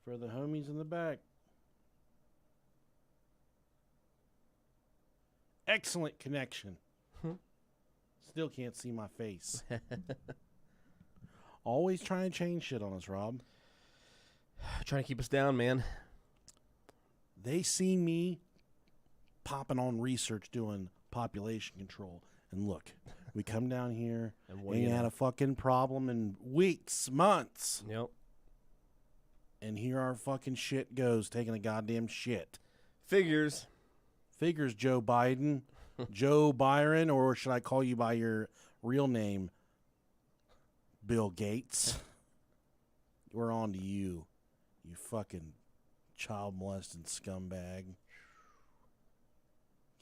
For the homies in the back. Excellent connection. Still can't see my face. Always trying to change shit on us, Rob. Trying to keep us down, man. They see me popping on research doing population control. And look, we come down here and ain't had a fucking problem in weeks, months. Yep. And here our fucking shit goes, taking a goddamn shit. Figures, Joe Biden. Joe Byron, or should I call you by your real name, Bill Gates? We're on to you, you fucking child molesting scumbag.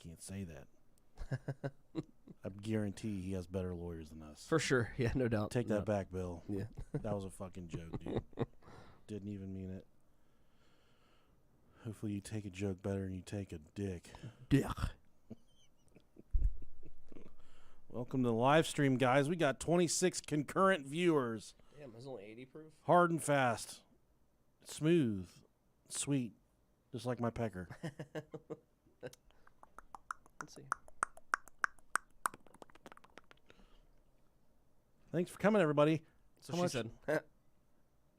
Can't say that. I guarantee he has better lawyers than us. for sure. Yeah, no doubt. Take that back, Bill. Yeah. That was a fucking joke, dude. Didn't even mean it. Hopefully you take a joke better than you take a dick. Dick. Welcome to the live stream, guys. We got 26 concurrent viewers. Damn, there's only 80 proof. Hard and fast. Smooth. Sweet. Just like my pecker. Let's see. Thanks for coming, everybody. So How she much- said,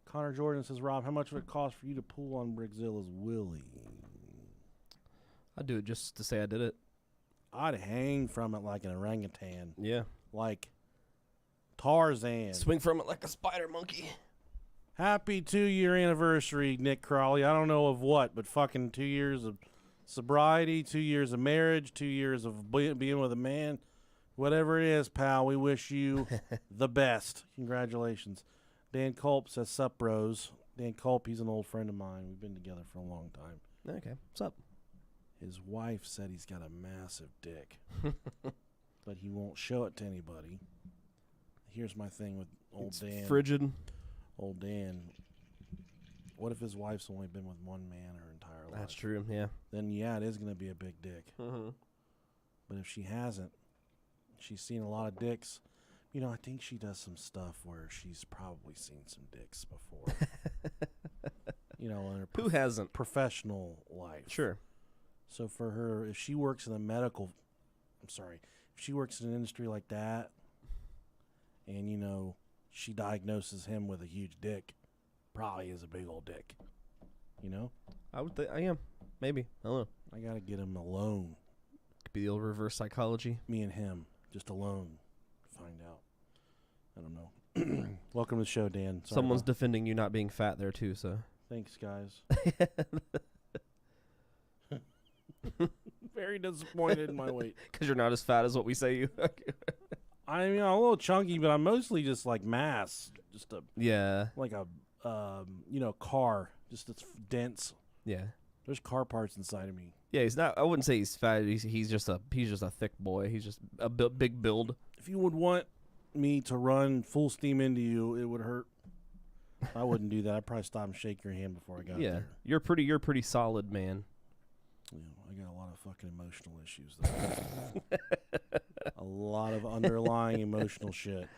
Connor Jordan says, Rob, how much would it cost for you to pull on Brickzilla's Willie? I'd do it just to say I did it. I'd hang from it like an orangutan. Yeah. Like Tarzan. Swing from it like a spider monkey. Happy 2-year anniversary, Nick Crawley. I don't know of what, but fucking 2 years of sobriety, 2 years of marriage, 2 years of being with a man. Whatever it is, pal, we wish you the best. Congratulations. Dan Culp says, sup, bros. Dan Culp, he's an old friend of mine. We've been together for a long time. Okay. What's up? His wife said he's got a massive dick, but he won't show it to anybody. Here's my thing with old Dan. Frigid. Old Dan. What if his wife's only been with one man her entire life? That's true, yeah. Then, yeah, it is going to be a big dick. Mm-hmm. But if she hasn't, she's seen a lot of dicks. You know, I think she does some stuff where she's probably seen some dicks before. You know, in her Who hasn't? professional life. Sure. So for her, if she works in if she works in an industry like that, and, you know, she diagnoses him with a huge dick, probably is a big old dick. You know? I would think I am. Maybe. I don't know. I got to get him alone. Could be the old reverse psychology. Me and him, just alone. Find out. I don't know. Welcome to the show, Dan. Sorry Someone's about- defending you not being fat there, too, so. Thanks, guys. Very disappointed in my weight. Because you're not as fat as what we say you. I mean, I'm a little chunky, but I'm mostly just like mass. Just a Yeah. like a car. Just it's dense. Yeah. There's car parts inside of me. Yeah, he's not. I wouldn't say he's fat. He's just a thick boy. He's just a big build. If you would want me to run full steam into you, it would hurt. I wouldn't do that. I'd probably stop and shake your hand before I got Yeah, there. you're pretty solid, man. You know, I got a lot of fucking emotional issues. Though. A lot of underlying emotional shit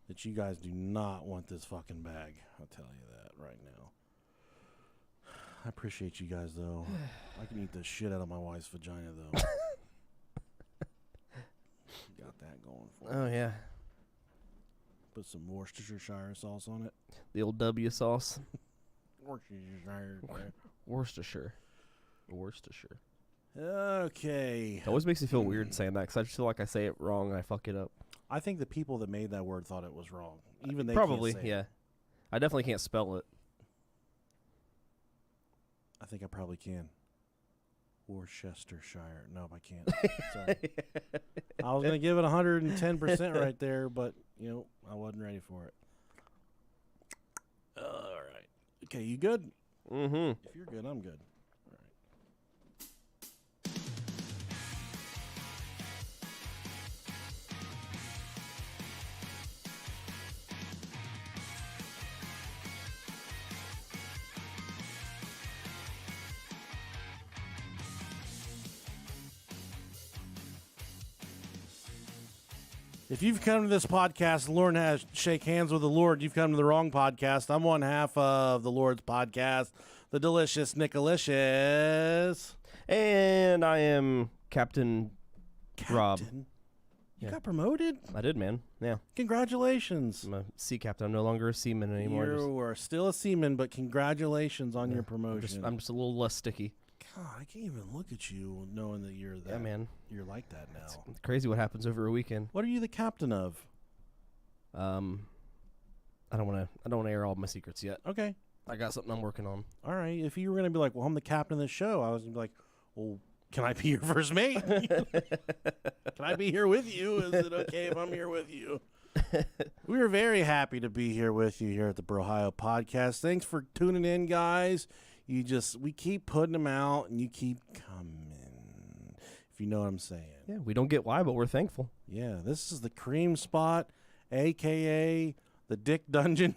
that you guys do not want this fucking bag. I'll tell you that right now. I appreciate you guys, though. I can eat the shit out of my wife's vagina, though. Got that going for me. Oh yeah, Put some Worcestershire sauce on it. the old W sauce. Worcestershire. Worcestershire. Okay. It always makes me feel weird saying that because I just feel like I say it wrong and I fuck it up. I think the people that made that word thought it was wrong. Even they Probably, can't say it. yeah. I definitely can't spell it. I think I probably can. Worcestershire. No, I can't. Sorry. I was going to give it 110% right there, but, you know, I wasn't ready for it. All right. Okay, you good? Mm-hmm. If you're good, I'm good. All right. If you've come to this podcast, the Lord has shake hands with the Lord. You've come to the wrong podcast. I'm one half of the Lord's podcast, the delicious Nickalicious. And I am Captain Rob. You Yeah. got promoted? I did, man. Yeah. Congratulations. I'm a sea captain. I'm no longer a seaman anymore. You are still a seaman, but congratulations on your promotion. I'm just a little less sticky. God, I can't even look at you knowing that you're that. Yeah, man. You're like that now. It's crazy what happens over a weekend. What are you the captain of? I don't want to air all my secrets yet. Okay. I got something I'm working on. All right. If you were going to be like, well, I'm the captain of the show, I was going to be like, well, can I be your first mate? Can I be here with you? Is it okay if I'm here with you? We are very happy to be here with you here at the Brohio Podcast. Thanks for tuning in, guys. We keep putting them out, and you keep coming, if you know what I'm saying. Yeah, we don't get why, but we're thankful. Yeah, this is the cream spot, a.k.a. the Dick Dungeon.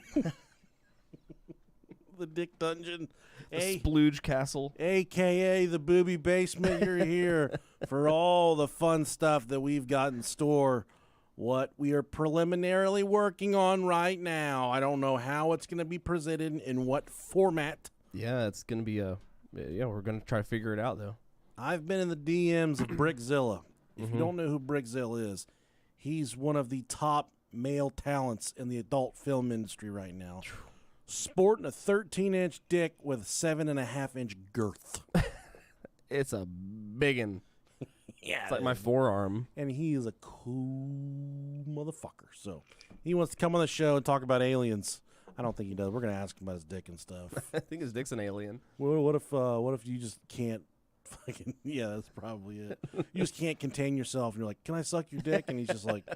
The Dick Dungeon. The Splooge Castle. A.k.a. the booby basement. You're here for all the fun stuff that we've got in store. What we are preliminarily working on right now. I don't know how it's going to be presented, in what format. Yeah, it's going to be we're going to try to figure it out, though. I've been in the DMs of Brickzilla. If you don't know who Brickzilla is, he's one of the top male talents in the adult film industry right now. Sporting a 13-inch dick with a 7.5-inch girth. It's a biggin'. Yeah, It's like my forearm. And he is a cool motherfucker. So he wants to come on the show and talk about aliens. I don't think he does. We're gonna ask him about his dick and stuff. I think his dick's an alien. What if you just can't fucking? Yeah, that's probably it. You just can't contain yourself, and you're like, "Can I suck your dick?" And he's just like,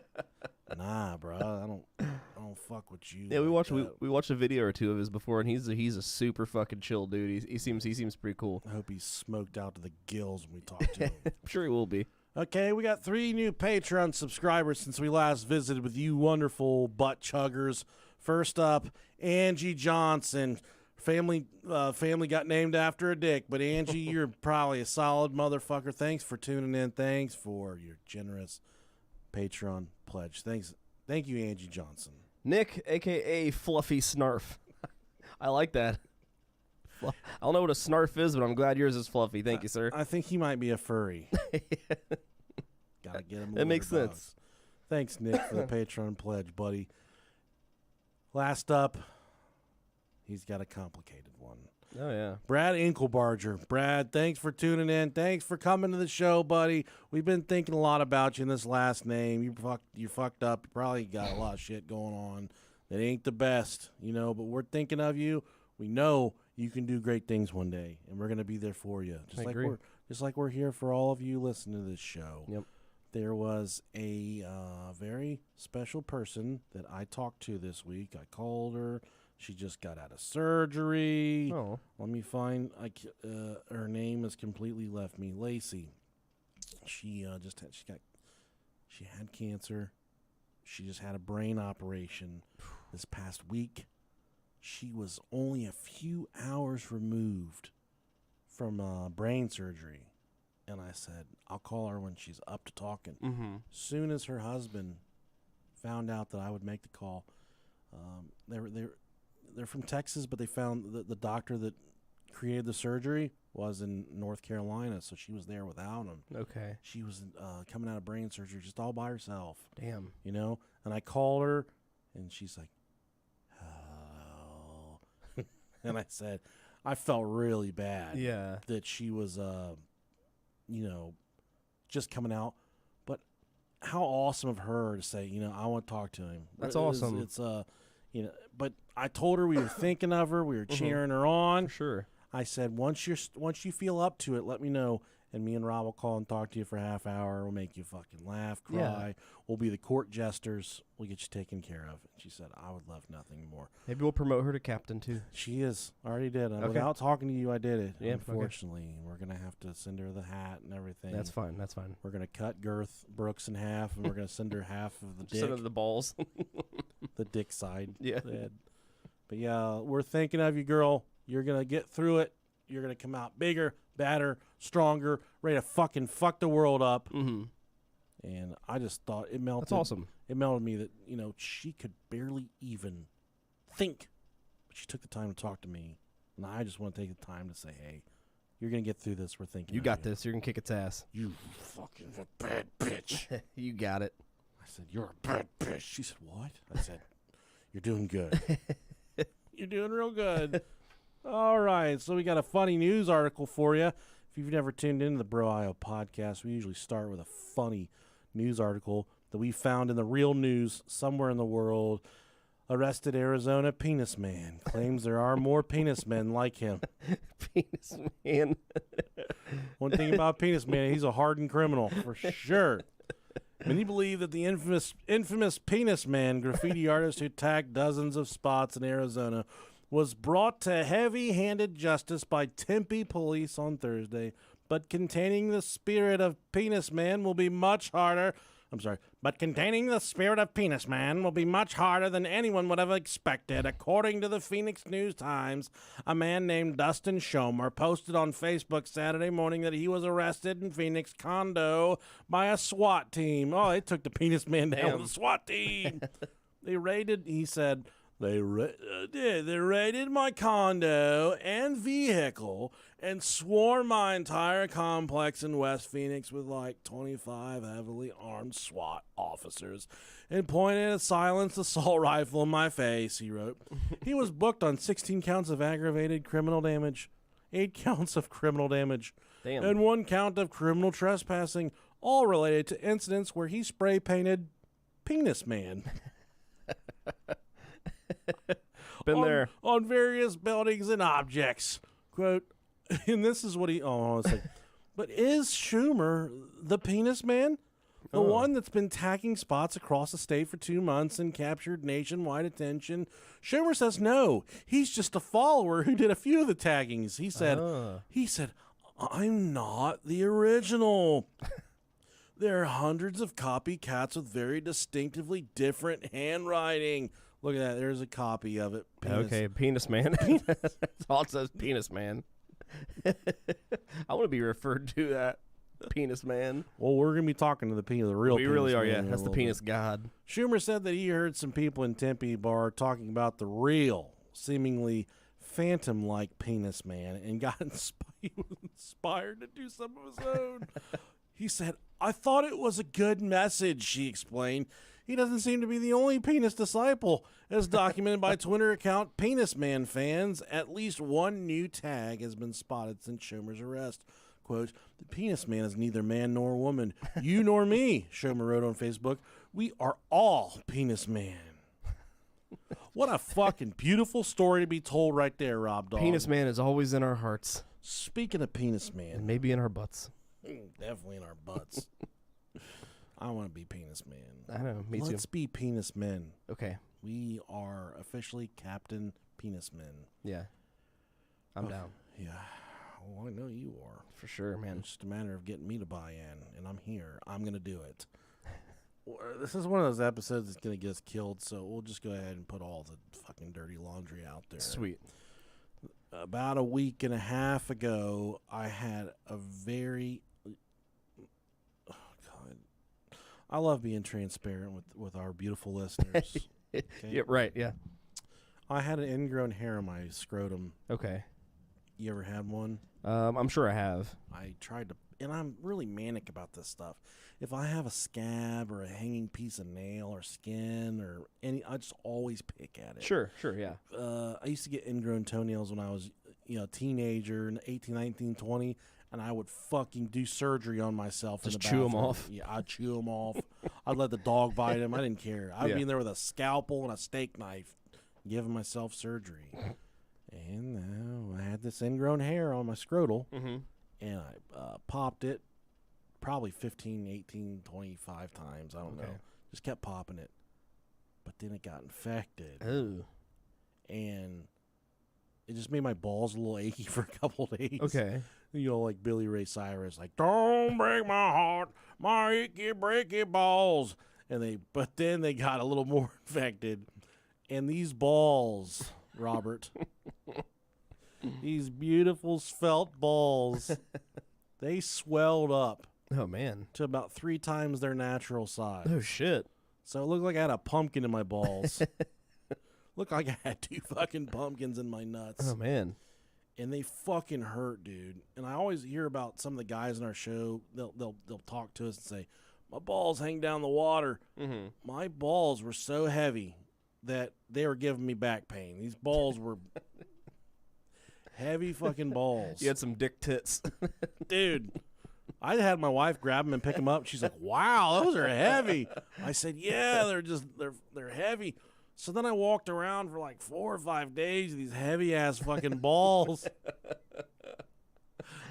"Nah, bro, I don't fuck with you." Yeah, like we watched a video or two of his before, and he's a super fucking chill dude. He seems pretty cool. I hope he's smoked out to the gills when we talk to him. I'm sure he will be. Okay, we got 3 new Patreon subscribers since we last visited with you wonderful butt chuggers. First up, Angie Johnson. Family got named after a dick, but Angie, you're probably a solid motherfucker. Thanks for tuning in. Thanks for your generous Patreon pledge. Thank you, Angie Johnson. Nick, a.k.a. Fluffy Snarf. I like that. I don't know what a snarf is, but I'm glad yours is fluffy. Thank you, sir. I think he might be a furry. Gotta get him. That makes sense. Thanks, Nick, for the Patreon pledge, buddy. Last up, he's got a complicated one. Oh, yeah. Brad Inkelbarger. Brad, thanks for tuning in. Thanks for coming to the show, buddy. We've been thinking a lot about you in this last name. You fucked up. You probably got a lot of shit going on that ain't the best, but we're thinking of you. We know you can do great things one day, and we're going to be there for you. Just like we're here for all of you listening to this show. Yep. There was a very special person that I talked to this week. I called her. She just got out of surgery. Oh. Let me find. Her name has completely left me. Lacey. She had cancer. She just had a brain operation this past week. She was only a few hours removed from brain surgery. And I said, I'll call her when she's up to talking. Mm-hmm. Soon as her husband found out that I would make the call, they're from Texas, but they found the doctor that created the surgery was in North Carolina, so she was there without him. Okay. She was coming out of brain surgery just all by herself. Damn. And I called her, and she's like, "Oh," and I said, I felt really bad. Yeah. That she was just coming out. But how awesome of her to say, I want to talk to him. That's awesome. It's but I told her we were thinking of her. We were cheering her on. For sure. I said, once you feel up to it, let me know. And me and Rob will call and talk to you for a half hour. We'll make you fucking laugh, cry. Yeah. We'll be the court jesters. We'll get you taken care of. And she said, I would love nothing more. Maybe we'll promote her to captain, too. She is. I already did. Okay. Without talking to you, I did it. Yeah, unfortunately. Okay. We're going to have to send her the hat and everything. That's fine. That's fine. We're going to cut Girth Brooks in half, and we're going to send her half of the dick. Send her the balls. The dick side. Yeah. But yeah, we're thinking of you, girl. You're going to get through it. You're going to come out bigger, badder, stronger, ready to fucking fuck the world up. Mm-hmm. And I just thought it melted. That's awesome. It melted me that, she could barely even think. But she took the time to talk to me. And I just want to take the time to say, hey, you're going to get through this. We're thinking You got this. You're going to kick its ass. You fucking bad bitch. You got it. I said, you're a bad bitch. She said, what? I said, you're doing good. You're doing real good. All right. So we got a funny news article for you. If you've never tuned into the Bro IO podcast, we usually start with a funny news article that we found in the real news somewhere in the world. Arrested Arizona penis man claims there are more penis men like him. Penis man. One thing about penis man, he's a hardened criminal for sure. Many believe that the infamous penis man, graffiti artist who tagged dozens of spots in Arizona, was brought to heavy-handed justice by Tempe police on Thursday. But containing the spirit of penis man will be much harder. But containing the spirit of penis man will be much harder than anyone would have expected. According to the Phoenix News-Times, a man named Dustin Schomer posted on Facebook Saturday morning that he was arrested in Phoenix condo by a SWAT team. Oh, they took the penis man down with the SWAT team. He said, they raided my condo and vehicle and swarmed my entire complex in West Phoenix with like 25 heavily armed SWAT officers and pointed a silenced assault rifle in my face, he wrote. He was booked on 16 counts of aggravated criminal damage, 8 counts of criminal damage, and 1 count of criminal trespassing, all related to incidents where he spray painted penis man. Been there. On various buildings and objects. Quote, and this is what but is Schumer the penis man? The one that's been tagging spots across the state for 2 months and captured nationwide attention? Schumer says no. He's just a follower who did a few of the taggings. He said, I'm not the original. There are hundreds of copycats with very distinctively different handwriting. Look at that. There's a copy of it. Penis. Okay, penis man. That's all it says, penis man. I want to be referred to that. Penis man. Well, we're going to be talking to the real penis. We really are, man yeah. That's the penis god. Schumer said that he heard some people in Tempe bar talking about the real, seemingly phantom-like penis man and got inspired to do some of his own. He said, I thought it was a good message, she explained. He doesn't seem to be the only penis disciple. As documented by Twitter account Penis Man fans, at least one new tag has been spotted since Schumer's arrest. Quote, the penis man is neither man nor woman. You nor me, Schumer wrote on Facebook. We are all penis man. What a fucking beautiful story to be told right there, Rob Dog. Penis man is always in our hearts. Speaking of penis man. And maybe in our butts. Definitely in our butts. I want to be penis man. I know, me too. Let's be penis men. Okay. We are officially Captain Penis Men. Yeah. I'm down. Yeah. Well, I know you are. For sure, man. It's just a matter of getting me to buy in, and I'm here. I'm going to do it. This is one of those episodes that's going to get us killed, so we'll just go ahead and put all the fucking dirty laundry out there. Sweet. About a week and a half ago, I had a very... Oh, God. I love being transparent with our beautiful listeners. Okay? Yeah, right, yeah. I had an ingrown hair on my scrotum. Okay. You ever had one? I'm sure I have. I tried to, and I'm really manic about this stuff. If I have a scab or a hanging piece of nail or skin or I just always pick at it. Sure, yeah. I used to get ingrown toenails when I was, a teenager, 18, 19, 20, and I would fucking do surgery on myself. Just in the chew bathroom. them off? Yeah, I'd chew them off. I'd let the dog bite them. I didn't care. I'd be in there with a scalpel and a steak knife, giving myself surgery. And now I had this ingrown hair on my scrotal, and I popped it probably 15, 18, 25 times. I don't know. Just kept popping it. But then it got infected. Oh. And it just made my balls a little achy for a couple days. Okay. Like Billy Ray Cyrus, like, don't break my heart, my achy, breaky balls. But then they got a little more infected. And these balls, Robert, these beautiful svelte balls, they swelled up Oh, man. to about 3 times their natural size. Oh, shit. So it looked like I had a pumpkin in my balls. Looked like I had 2 fucking pumpkins in my nuts. Oh, man. And they fucking hurt, dude. And I always hear about some of the guys in our show. They'll talk to us and say, "My balls hang down the water." Mm-hmm. My balls were so heavy that they were giving me back pain. These balls were heavy fucking balls. You had some dick tits. Dude, I had my wife grab them and pick them up. She's like, "Wow, those are heavy." I said, "Yeah, they're heavy." So then I walked around for like 4 or 5 days with these heavy ass fucking balls.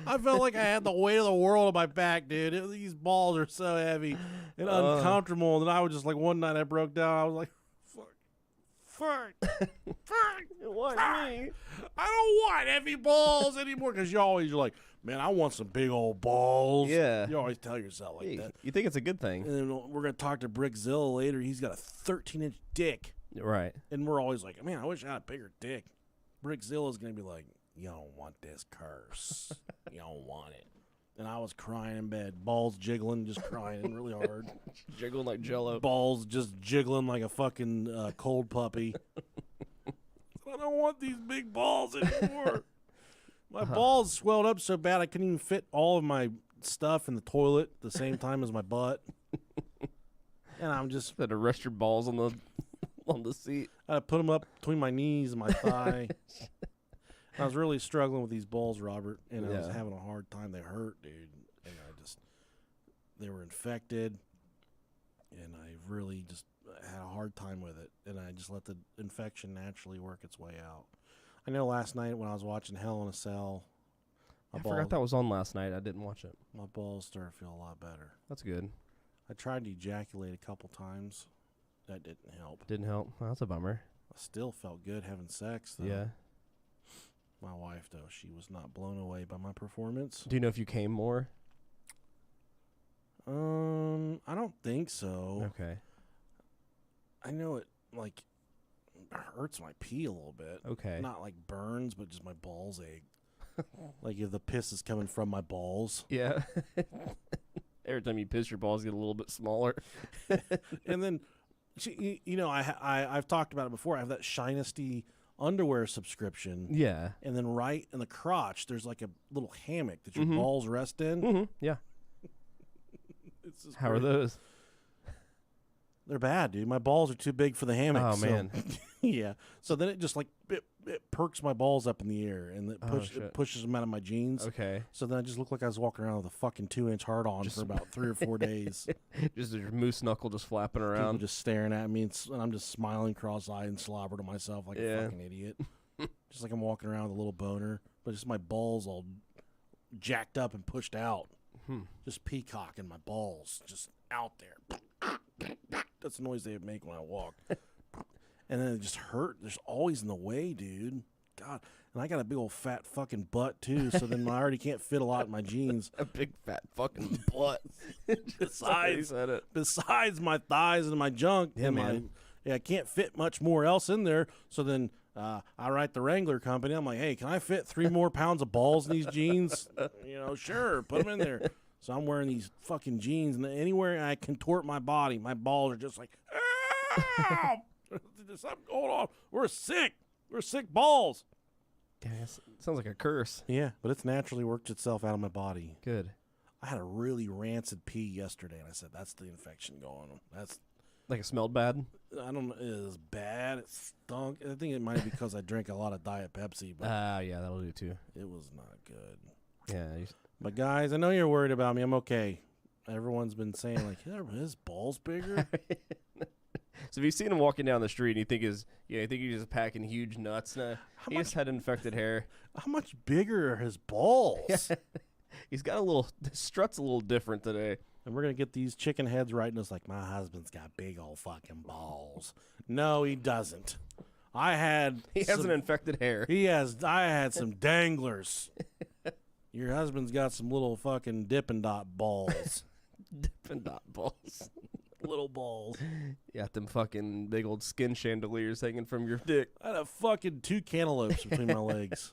I felt like I had the weight of the world on my back, dude. These balls are so heavy and uncomfortable. And then I was just like, one night I broke down. I was like, fuck. Why me? I don't want heavy balls anymore. Because you're like, man, I want some big old balls. Yeah. You always tell yourself like that. You think it's a good thing. And then we're going to talk to Brickzilla later. He's got a 13-inch dick. Right. And we're always like, man, I wish I had a bigger dick. Brickzilla's going to be like, you don't want this curse. You don't want it. And I was crying in bed, balls jiggling, just crying really hard. Jiggling like Jello. Balls just jiggling like a fucking cold puppy. I don't want these big balls anymore. My balls swelled up so bad I couldn't even fit all of my stuff in the toilet at the same time as my butt. And I'm just Had to rest your balls on the seat. I put them up between my knees and my thigh. I was really struggling with these balls, Robert, and I was having a hard time. They hurt, dude. And they were infected, and I really just had a hard time with it. And I just let the infection naturally work its way out. I know last night when I was watching Hell in a Cell, I forgot that was on last night. I didn't watch it. My balls started to feel a lot better. That's good. I tried to ejaculate a couple times. That didn't help. Didn't help. Well, that's a bummer. I still felt good having sex, though. Yeah. My wife, though, she was not blown away by my performance. Do you know if you came more? I don't think so. Okay. I know it, like, hurts my pee a little bit. Okay. Not like burns, but just my balls ache. Like if the piss is coming from my balls. Yeah. Every time you piss, your balls get a little bit smaller. And then, I've talked about it before. I have that Shinesty underwear subscription. Yeah. And then right in the crotch, there's like a little hammock that your balls rest in. Mm-hmm. Yeah. How are those? They're bad, dude. My balls are too big for the hammock. Oh, man. Yeah. So then it just like it perks my balls up in the air and it pushes them out of my jeans. Okay. So then I just look like I was walking around with a fucking 2-inch hard on for about 3 or 4 days. Just your moose knuckle just flapping People around. just staring at me and I'm just smiling cross-eyed and slobber to myself like a fucking idiot. Just like I'm walking around with a little boner, but just my balls all jacked up and pushed out. Just peacocking my balls just out there. That's the noise they make when I walk. And then it just hurt. There's always in the way, dude. God. And I got a big old fat fucking butt, too, so then I already can't fit a lot in my jeans. A big fat fucking butt. Besides my thighs and my junk. Yeah, man. I can't fit much more else in there. So then I write the Wrangler company. I'm like, hey, can I fit 3 more pounds of balls in these jeans? Sure, put them in there. So I'm wearing these fucking jeans, and anywhere I contort my body, my balls are just like, ow! There's something going on. We're sick. We're sick balls. Yeah, sounds like a curse. Yeah, but it's naturally worked itself out of my body. Good. I had a really rancid pee yesterday, and I said, that's the infection going on. That's like it smelled bad? I don't know. It was bad. It stunk. I think it might be because I drank a lot of Diet Pepsi, but yeah, that'll do too. It was not good. Yeah. But guys, I know you're worried about me. I'm okay. Everyone's been saying like, his balls bigger. So if you've seen him walking down the street and you think he's just packing huge nuts, he just had infected hair. How much bigger are his balls? He's got his strut's a little different today. And we're going to get these chicken heads writing us like, my husband's got big old fucking balls. No, he doesn't. He has an infected hair. I had some danglers. Your husband's got some little fucking Dippin' Dot balls. Dippin' Dot balls. Little balls. You got them fucking big old skin chandeliers hanging from your dick. I had a fucking 2 cantaloupes between my legs.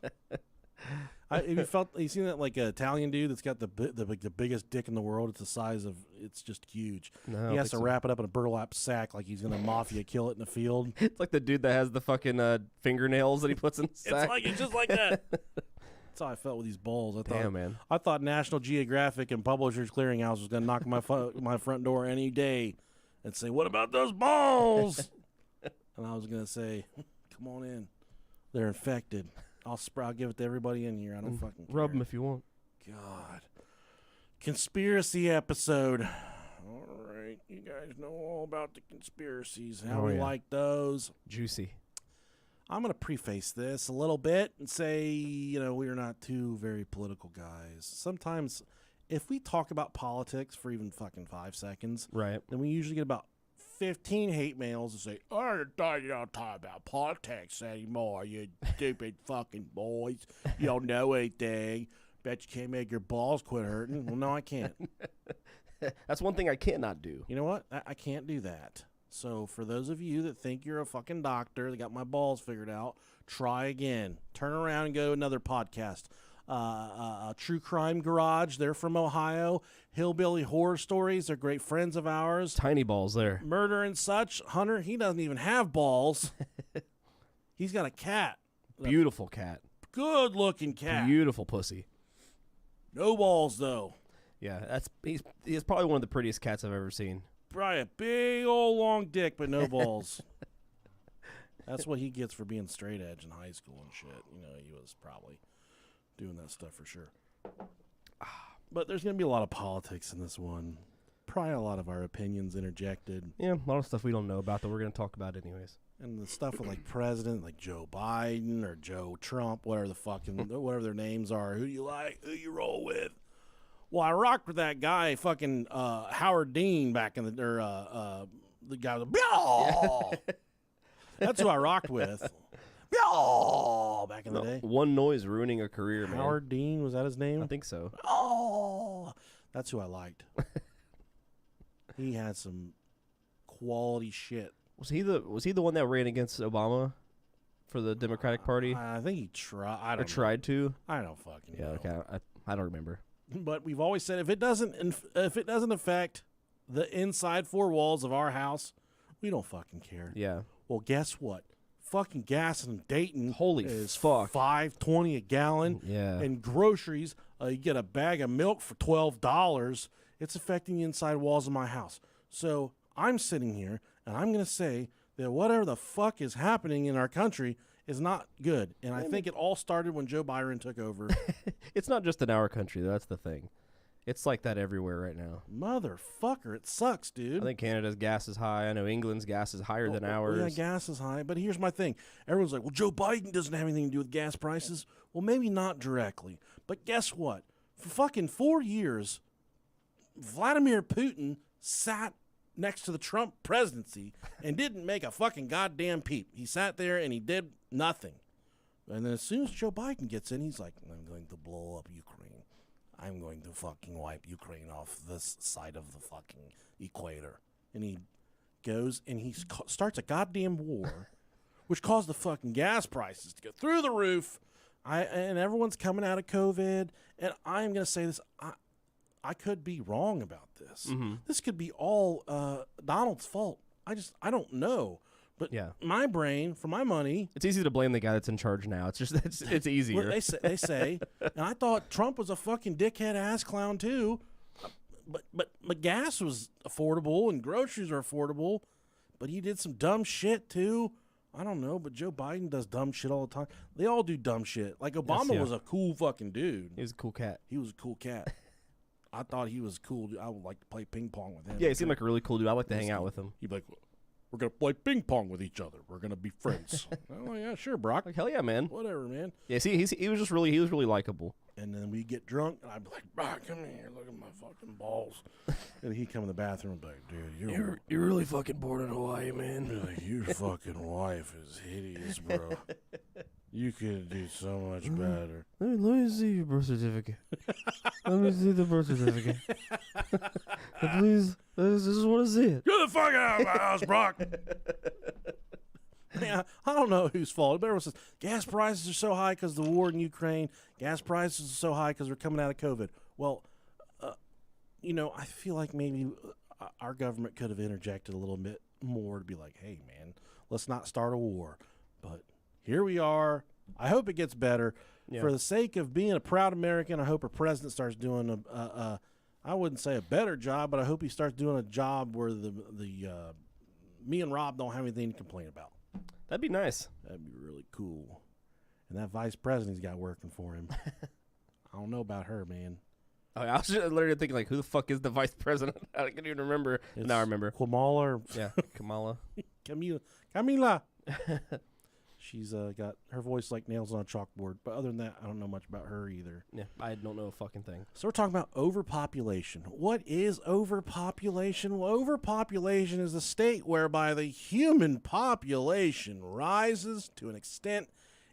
You seen that like Italian dude that's got the biggest dick in the world? It's the size of, it's just huge. No, He has to wrap it up in a burlap sack like he's gonna mafia kill it in the field. It's like the dude that has the fucking fingernails that he puts in the sack. It's just like that. That's how I felt with these balls. Damn, man. I thought National Geographic and Publishers Clearinghouse was gonna knock my my front door any day and say, "What about those balls?" And I was gonna say, "Come on in. They're infected. I'll give it to everybody in here. I don't fucking care." Rub them if you want. God. Conspiracy episode. All right. You guys know all about the conspiracies. How we like those. Juicy. I'm going to preface this a little bit and say, we're not two very political guys. Sometimes if we talk about politics for even fucking 5 seconds, right, then we usually get about 15 hate mails and say, "Oh, you don't talk about politics anymore, you stupid fucking boys. You don't know anything. Bet you can't make your balls quit hurting." Well, no, I can't. That's one thing I cannot do. You know what? I can't do that. So for those of you that think you're a fucking doctor that got my balls figured out, try again. Turn around and go to another podcast. True Crime Garage. They're from Ohio. Hillbilly Horror Stories. They're great friends of ours. Tiny balls there. Murder and Such. Hunter, he doesn't even have balls. He's got a cat. Beautiful cat. Good looking cat. Beautiful pussy. No balls though. Yeah, he's probably one of the prettiest cats I've ever seen. Probably a big old long dick, but no balls. That's what he gets for being straight edge in high school and shit. He was probably doing that stuff for sure. But there's going to be a lot of politics in this one. Probably a lot of our opinions interjected. Yeah, a lot of stuff we don't know about that we're going to talk about anyways. And the stuff with like president, like Joe Biden or Joe Trump, whatever their names are. Who you like, who you roll with. Well, I rocked with that guy, fucking Howard Dean back in the guy was That's who I rocked with. Back in the day. One noise ruining a career, man. Howard Dean, was that his name? I think so. That's who I liked. He had some quality shit. Was he the one that ran against Obama for the Democratic Party? I think he tried. Tried to. I don't fucking know. Yeah, okay. I don't remember. But we've always said if it doesn't affect the inside 4 walls of our house, we don't fucking care. Yeah. Well, guess what? Fucking gas in Dayton is fuck $5.20 a gallon. Yeah. And groceries, you get a bag of milk for $12. It's affecting the inside walls of my house. So I'm sitting here and I'm going to say that whatever the fuck is happening in our country is not good. And I think it all started when Joe Biden took over. It's not just in our country. That's the thing. It's like that everywhere right now. Motherfucker, it sucks, dude. I think Canada's gas is high. I know England's gas is higher than ours. Yeah, gas is high. But here's my thing. Everyone's like, well, Joe Biden doesn't have anything to do with gas prices. Well, maybe not directly. But guess what? For fucking 4 years, Vladimir Putin sat next to the Trump presidency and didn't make a fucking goddamn peep. He sat there and he did nothing. And then as soon as Joe Biden gets in, he's like, I'm going to blow up Ukraine. I'm going to fucking wipe Ukraine off this side of the fucking equator. And he goes and he starts a goddamn war, which caused the fucking gas prices to go through the roof. And everyone's coming out of COVID. And I'm going to say this. I could be wrong about this. Mm-hmm. This could be all Donald's fault. I don't know. But yeah, my brain, for my money, it's easy to blame the guy that's in charge now. It's just it's easier. Well, they say, and I thought Trump was a fucking dickhead ass clown too. But gas was affordable and groceries are affordable. But he did some dumb shit too. I don't know, but Joe Biden does dumb shit all the time. They all do dumb shit. Like Obama was a cool fucking dude. He was a cool cat. He was a cool cat. I thought he was cool. I would like to play ping pong with him. Yeah, he seemed like a really cool dude. I like to hang out with him. He'd be like, we're going to play ping pong with each other. We're going to be friends. Oh, yeah, sure, Brock. Like, hell yeah, man. Whatever, man. Yeah, see, he was really likable. And then we get drunk, and I'd be like, Brock, come here. Look at my fucking balls. And he'd come in the bathroom and be like, dude, you're really fucking bored in Hawaii, man. Like, your fucking wife is hideous, bro. You could do so much better. Let me see your birth certificate. Let me see the birth certificate. Please, I just want to see it. Get the fuck out of my house, Brock. Yeah, I don't know whose fault. But everyone says gas prices are so high because of the war in Ukraine. Gas prices are so high because we're coming out of COVID. Well, I feel like maybe our government could have interjected a little bit more to be like, hey, man, let's not start a war. But here we are. I hope it gets better. Yeah. For the sake of being a proud American, I hope our president starts doing I wouldn't say a better job, but I hope he starts doing a job where me and Rob don't have anything to complain about. That'd be nice. That'd be really cool. And that vice president he's got working for him. I don't know about her, man. Oh, I was just literally thinking, like, who the fuck is the vice president? I can't even remember. Now I remember. Kamala. Yeah, Kamala. Camila. She's got her voice like nails on a chalkboard. But other than that, I don't know much about her either. Yeah, I don't know a fucking thing. So we're talking about overpopulation. What is overpopulation? Well, overpopulation is a state whereby the human population rises to an extent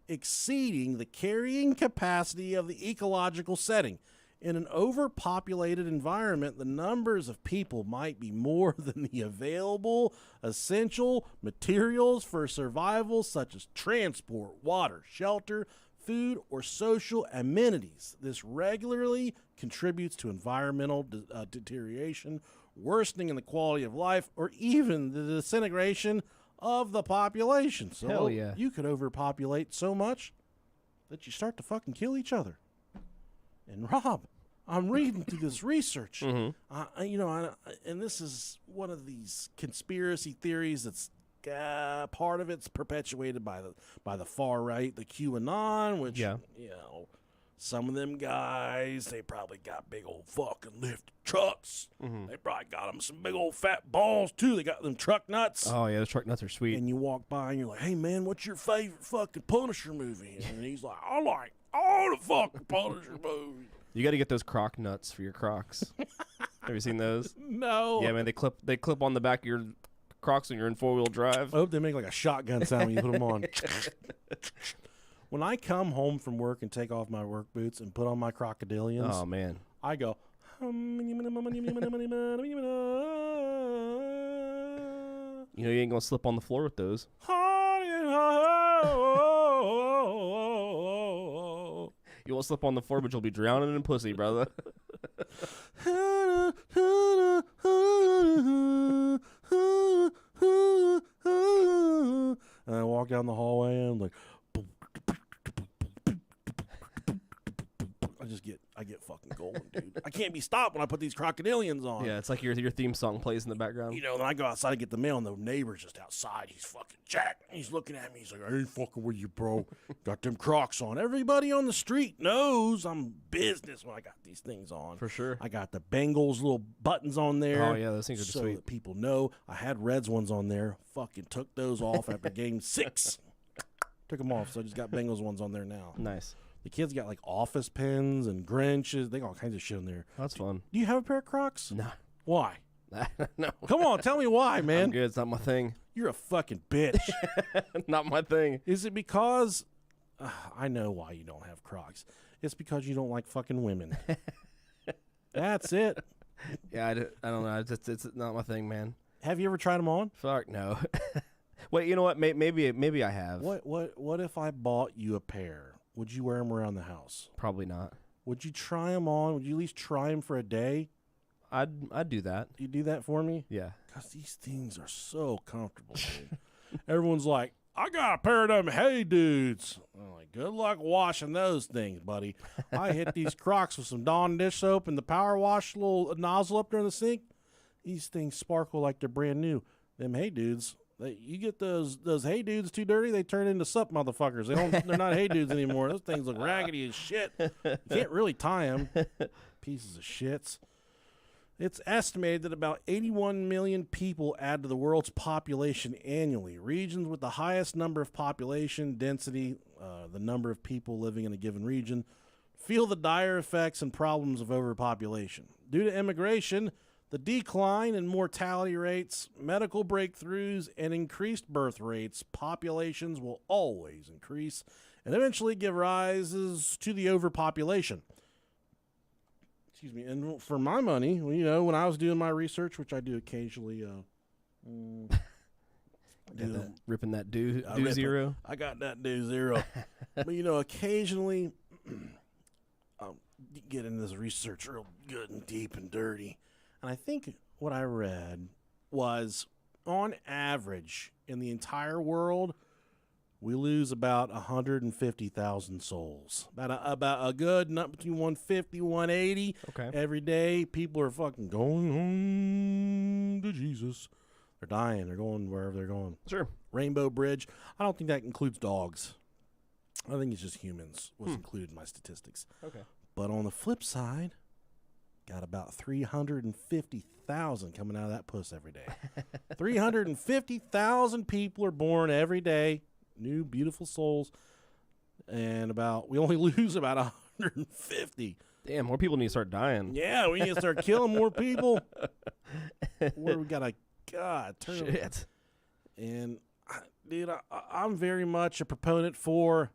exceeding the carrying capacity of the ecological setting. In an overpopulated environment, the numbers of people might be more than the available essential materials for survival, such as transport, water, shelter, food, or social amenities. This regularly contributes to environmental deterioration, worsening in the quality of life, or even the disintegration of the population. So hell yeah. You could overpopulate so much that you start to fucking kill each other. And Rob, I'm reading through this research, and this is one of these conspiracy theories that's part of it's perpetuated by the far right, the QAnon, which some of them guys, they probably got big old fucking lift trucks. Mm-hmm. They probably got them some big old fat balls too. They got them truck nuts. Oh yeah, those truck nuts are sweet. And you walk by and you're like, hey man, what's your favorite fucking Punisher movie? And he's like, I like all the fucking Punisher movies. You got to get those Croc nuts for your Crocs. Have you seen those? No. Yeah, man, they clip on the back of your Crocs when you're in 4-wheel drive. I hope they make like a shotgun sound when you put them on. When I come home from work and take off my work boots and put on my crocodilians, oh man, I go. You know you ain't gonna slip on the floor with those. You won't slip on the floor, but you'll be drowning in pussy, brother. And I walk down the hallway and I'm like, I get fucking golden, dude. I can't be stopped when I put these crocodilians on. Yeah, it's like your theme song plays in the background. Then I go outside to get the mail, and the neighbor's just outside. He's fucking jacked. He's looking at me. He's like, I ain't fucking with you, bro. Got them Crocs on. Everybody on the street knows I'm business when I got these things on. For sure. I got the Bengals little buttons on there. Oh, yeah, those things are just sweet. So that people know. I had Reds ones on there. Fucking took those off after game 6. Took them off, so I just got Bengals ones on there now. Nice. The kids got like office pens and Grinches. They got all kinds of shit in there. That's fun. Do you have a pair of Crocs? No. Why? No. Come on, tell me why, man. I'm good. It's not my thing. You're a fucking bitch. Not my thing. Is it because... I know why you don't have Crocs. It's because you don't like fucking women. That's it. Yeah, I don't know. It's not my thing, man. Have you ever tried them on? Fuck no. Wait, you know what? Maybe I have. What if I bought you a pair? Would you wear them around the house? Probably not. Would you try them on? Would you at least try them for a day? I'd do that. You do that for me? Yeah. Because these things are so comfortable, dude. Everyone's like, I got a pair of them Hey Dudes. I'm like, good luck washing those things, buddy. I hit these Crocs with some Dawn dish soap and the power wash little nozzle up there in the sink. These things sparkle like they're brand new. Them Hey Dudes. You get those Hey Dudes too dirty, they turn into sup motherfuckers. They're not Hey Dudes anymore. Those things look raggedy as shit. You can't really tie them. Pieces of shits. It's estimated that about 81 million people add to the world's population annually. Regions with the highest number of population density, the number of people living in a given region, feel the dire effects and problems of overpopulation. Due to immigration, the decline in mortality rates, medical breakthroughs, and increased birth rates, populations will always increase and eventually give rise to the overpopulation. Excuse me. And for my money, when I was doing my research, which I do occasionally, Ripping that do I rip it. zero. I got that do zero. But, occasionally I'll get into this research real good and deep and dirty. And I think what I read was, on average, in the entire world, we lose about 150,000 souls. About a good between 150, 180 every day. People are fucking going home to Jesus. They're dying. They're going wherever they're going. Sure. Rainbow Bridge. I don't think that includes dogs. I think it's just humans was included in my statistics. Okay. But on the flip side, got about 350,000 coming out of that puss every day. 350,000 people are born every day. New, beautiful souls. And we only lose about 150. Damn, more people need to start dying. Yeah, we need to start killing more people. Where we got to, turn Shit. And, dude, I'm very much a proponent for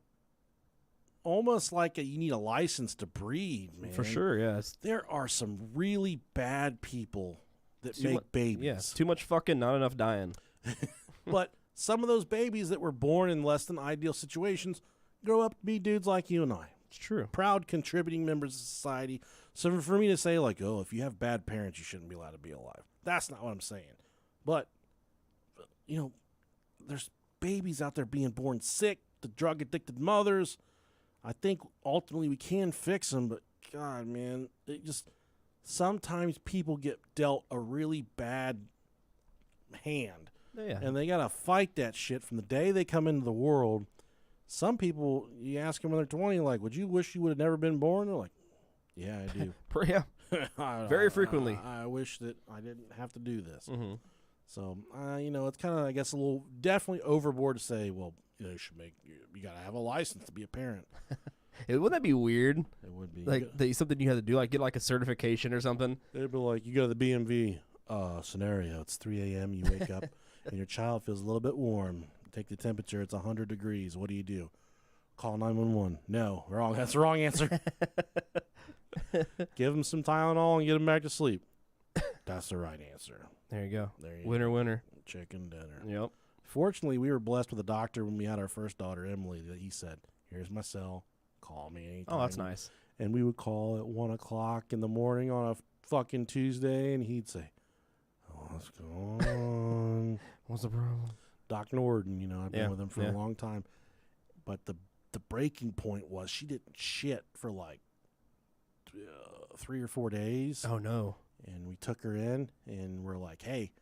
almost like you need a license to breed, man. For sure, yes. There are some really bad people that make babies. Yeah, too much fucking, not enough dying. But some of those babies that were born in less than ideal situations grow up to be dudes like you and I. It's true. Proud, contributing members of society. So for me to say, like, oh, if you have bad parents, you shouldn't be allowed to be alive. That's not what I'm saying. But, there's babies out there being born sick, the drug-addicted mothers. I think ultimately we can fix them, but God, man, sometimes people get dealt a really bad hand. Yeah. And they got to fight that shit from the day they come into the world. Some people, you ask them when they're 20, like, would you wish you would have never been born? They're like, yeah, I do. Yeah. Very frequently. I wish that I didn't have to do this. Mm-hmm. So, it's kind of, I guess, definitely overboard to say, well, you got to have a license to be a parent. Wouldn't that be weird? It would be. Like, something you have to do, like get like a certification or something. They'd be like, you go to the BMV scenario. It's 3 a.m. You wake up and your child feels a little bit warm. Take the temperature. It's 100 degrees. What do? Call 911. No, wrong. That's the wrong answer. Give them some Tylenol and get them back to sleep. That's the right answer. There you go. There you Winner, go. winner. Chicken dinner. Yep. Fortunately, we were blessed with a doctor when we had our first daughter, Emily, that he said, here's my cell. Call me anytime. Oh, that's nice. And we would call at 1 o'clock in the morning on a fucking Tuesday, and he'd say, oh, what's going on? What's the problem? Doc Norden, I've been with him for a long time. But the breaking point was she didn't shit for like 3 or 4 days. Oh, no. And we took her in, and we're like, hey,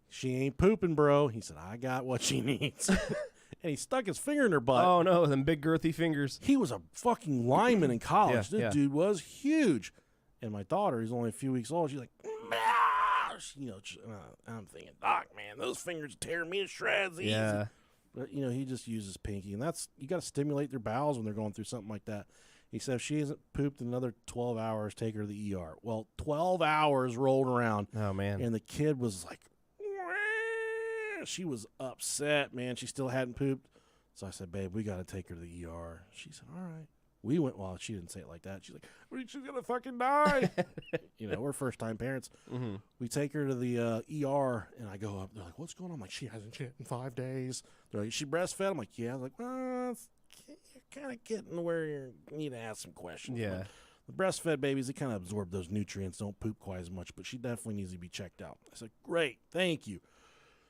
she ain't pooping, bro. He said, I got what she needs. And he stuck his finger in her butt. Oh, no, them big girthy fingers. He was a fucking lineman in college. Yeah, This dude was huge. And my daughter, who's only a few weeks old, she's like, I'm thinking, Doc, man, those fingers tear me to shreds easy. Yeah. But, he just uses pinky. And you got to stimulate their bowels when they're going through something like that. He said, if she hasn't pooped in another 12 hours, take her to the ER. Well, 12 hours rolled around. Oh, man. And the kid was like, wah. She was upset, man. She still hadn't pooped. So I said, babe, we got to take her to the ER. She said, all right. We went, well, she didn't say it like that. She's like, she's going to fucking die. We're first-time parents. Mm-hmm. We take her to the ER, and I go up. They're like, what's going on? I'm like, she hasn't shit in 5 days. They're like, she breastfed? I'm like, yeah. I was like, well, you're kind of getting where you need to ask some questions. Yeah. But the breastfed babies, they kind of absorb those nutrients, don't poop quite as much, but she definitely needs to be checked out. I said, great, thank you.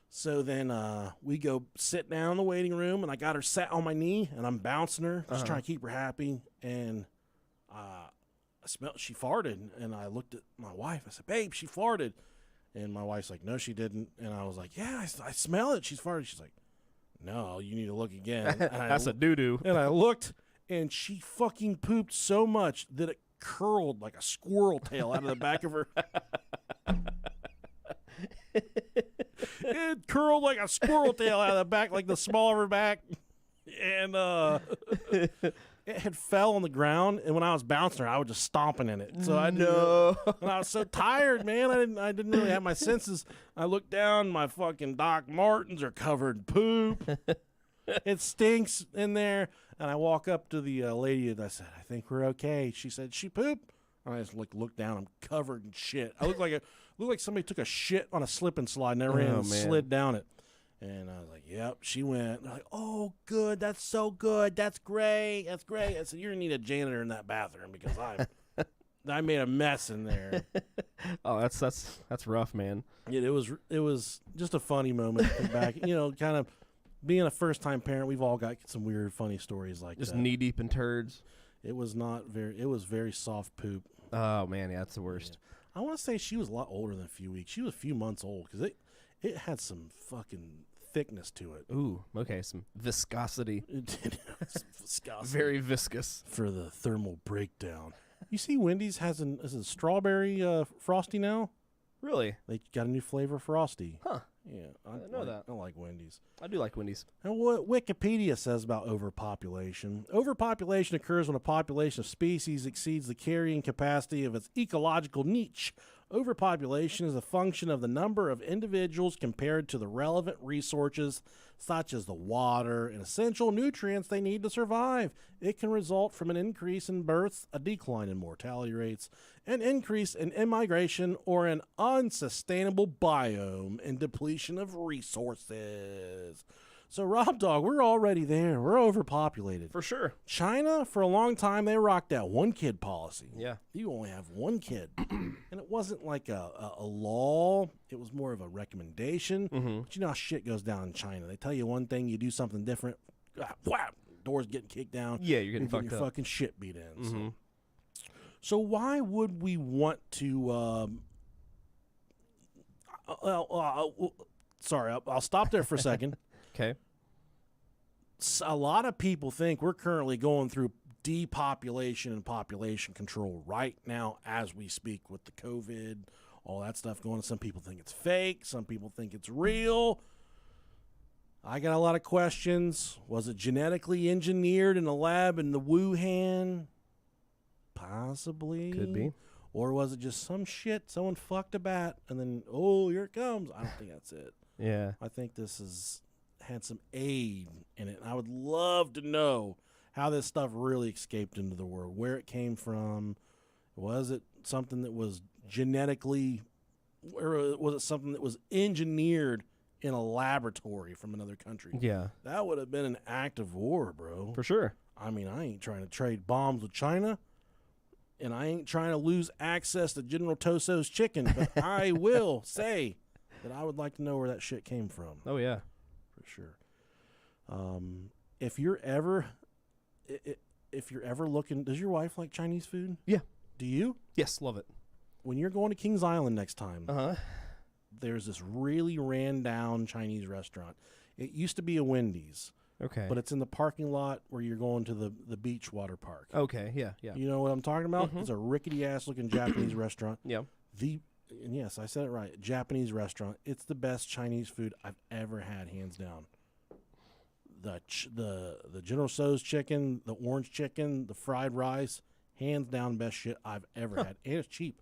So then we go sit down in the waiting room, and I got her sat on my knee, and I'm bouncing her, just trying to keep her happy. And I smelled she farted, and I looked at my wife. I said, babe, she farted. And my wife's like, no, she didn't. And I was like, yeah, I smell it. She's farted. She's like, no, you need to look again. That's a doo-doo. And I looked, and she fucking pooped so much that it curled like a squirrel tail out of the back of her. It curled like a squirrel tail out of the back, like the small of her back. And it had fell on the ground, and when I was bouncing her, I was just stomping in it. So I know. And I was so tired, man. I didn't really have my senses. I looked down, my fucking Doc Martens are covered in poop. It stinks in there. And I walk up to the lady, and I said, I think we're okay. She said, she pooped? And I just looked down. I'm covered in shit. I look like somebody took a shit on a slip and slide and I ran and slid down it. And I was like, yep, she went. They're like, oh, good. That's so good. That's great. That's great. I said, you're going to need a janitor in that bathroom because I made a mess in there. Oh, that's rough, man. It was just a funny moment to come back. Kind of being a first-time parent, we've all got some weird, funny stories like Just that. knee-deep in turds. It was very soft poop. Oh, man, yeah, that's the worst. Yeah. I want to say she was a lot older than a few weeks. She was a few months old because it had some fucking thickness to it. Ooh, okay, some viscosity. It did have some viscosity. Very viscous. For the thermal breakdown. You see Wendy's has a strawberry Frosty now? Really? They got a new flavor Frosty. Huh. Yeah. I didn't know that. I like Wendy's. I do like Wendy's. And what Wikipedia says about overpopulation. Overpopulation occurs when a population of species exceeds the carrying capacity of its ecological niche. Overpopulation is a function of the number of individuals compared to the relevant resources, such as the water and essential nutrients they need to survive. It can result from an increase in births, a decline in mortality rates, an increase in immigration, or an unsustainable biome and depletion of resources. So, Rob Dog, we're already there. We're overpopulated. For sure. China, for a long time, they rocked that one-kid policy. Yeah. You only have one kid. And it wasn't like a law. It was more of a recommendation. Mm-hmm. But you know how shit goes down in China. They tell you one thing, you do something different. Whap, doors getting kicked down. Yeah, you're getting fucked your up. Fucking shit beat in. Mm-hmm. So why would we want to... sorry, I'll stop there for a second. Okay. A lot of people think we're currently going through depopulation and population control right now as we speak with the COVID, all that stuff going on. Some people think it's fake. Some people think it's real. I got a lot of questions. Was it genetically engineered in a lab in the Wuhan? Possibly. Could be. Or was it just some shit? Someone fucked a bat and then, oh, here it comes. I don't think that's it. Yeah. I think this has had some aid in it. I would love to know how this stuff really escaped into the world, where it came from. Was it something that was genetically, or was it something that was engineered in a laboratory from another country? Yeah. That would have been an act of war, bro. For sure. I mean, I ain't trying to trade bombs with China, and I ain't trying to lose access to General Toso's chicken, but I will say that I would like to know where that shit came from. Oh, yeah. For sure. If you're ever looking, does your wife like Chinese food? Yeah. Do you? Yes, love it. When you're going to Kings Island next time, Uh-huh. there's this really ran down Chinese restaurant. It used to be a Wendy's, Okay. but it's in the parking lot where you're going to the beach water park. Okay, yeah, yeah. You know what I'm talking about? Mhm. It's a rickety ass looking Japanese restaurant. Yeah. And yes, I said it right. Japanese restaurant. It's the best Chinese food I've ever had, hands down. The General Tso's chicken, the orange chicken, the fried rice, hands down best shit I've ever had, and it's cheap.